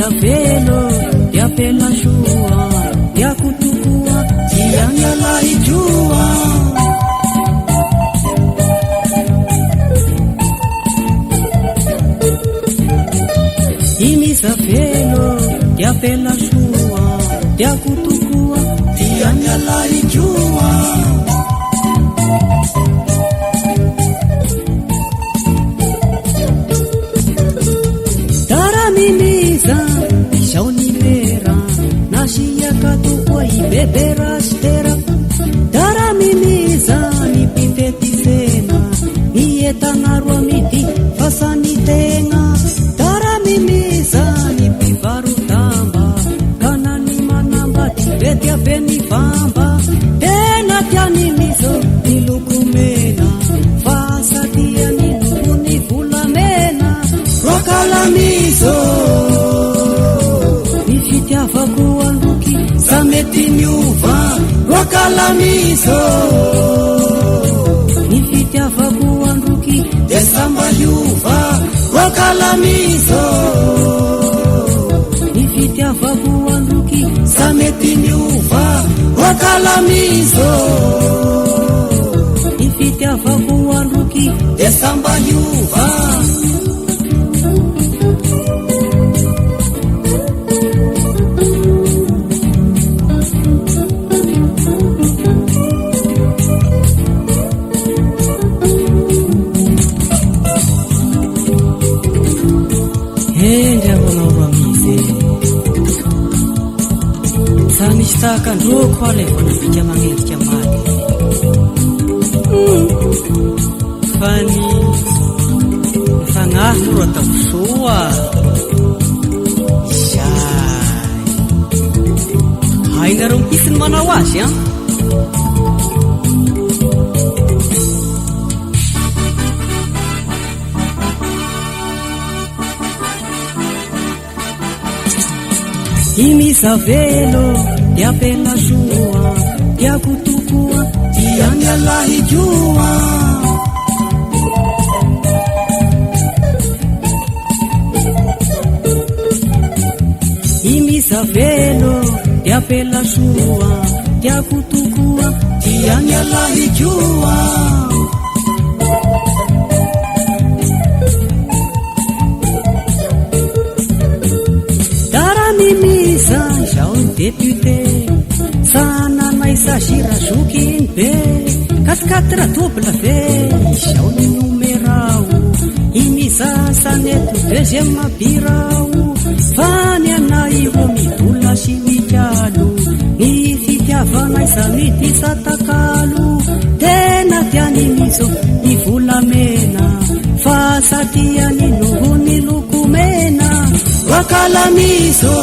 Imisavelo dia pela shua dia kutukua jianya lai jua Imisavelo dia pela shua dia kutukua jianya lai jua Shaunilera nashia katukwa ibebera stera daramimiza nipipetisena nietanarwa miti fasanitenga daramimiza nipivarutamba kanani manamba tibetia penifamba tena tianimizo nilukumena fasatia nilukunikulamena rokalamizo Vakuanduki sameti nyuva wakalamizo Nifitia vakuanduki desamba yuva wakalamizo Nifitia vakuanduki sameti nyuva wakalamizo Nifitia vakuanduki desamba yuva Saka ndoko alefana vika magnendrika maty fa ny fagnahy moro atao soa zay hainareo mikisy ny manao azy a Imisavelo dia pela shua dia kutukua dianya lahi jua Imisavelo dia pela shua dia kutukua dianya lahi jua Daramimiza jaun député Sana naisa shira shukin be Kaskatra tupla fe Shauni numerau Imisa sanetu deuxième pirau Fanya na iwo mitula shimijalu Nifitia vana isa miti satakalu Tena tiani miso nivula mena Fasatia ninuhu nilukumena Wakalamizo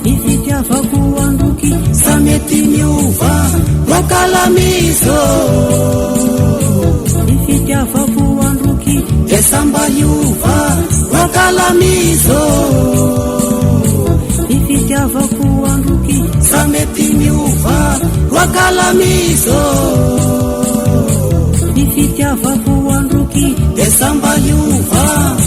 Nifitia vakuanduki sameti nyuva wakalamizo Nifitia vakuanduki desamba yuva wakalamizo Nifitia vakuanduki sameti nyuva wakalamizo Nifitia vakuanduki desamba yuva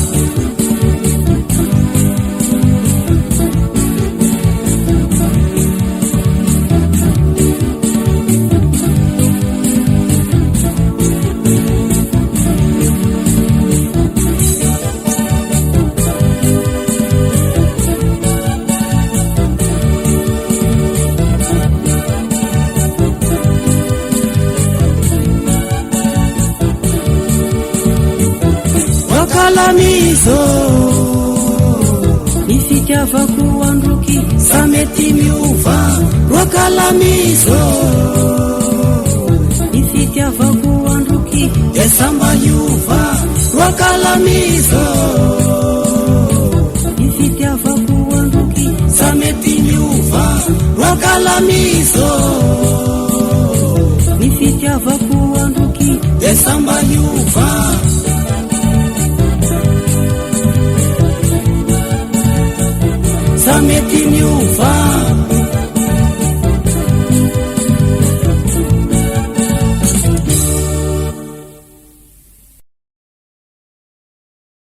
Wakalamizo Nifitia vakuanduki sameti miuva wakalamizo Nifitia vakuanduki desamba yuva wakalamizo Nifitia vakuanduki sameti miuva wakalamizo Nifitia vakuanduki desamba yuva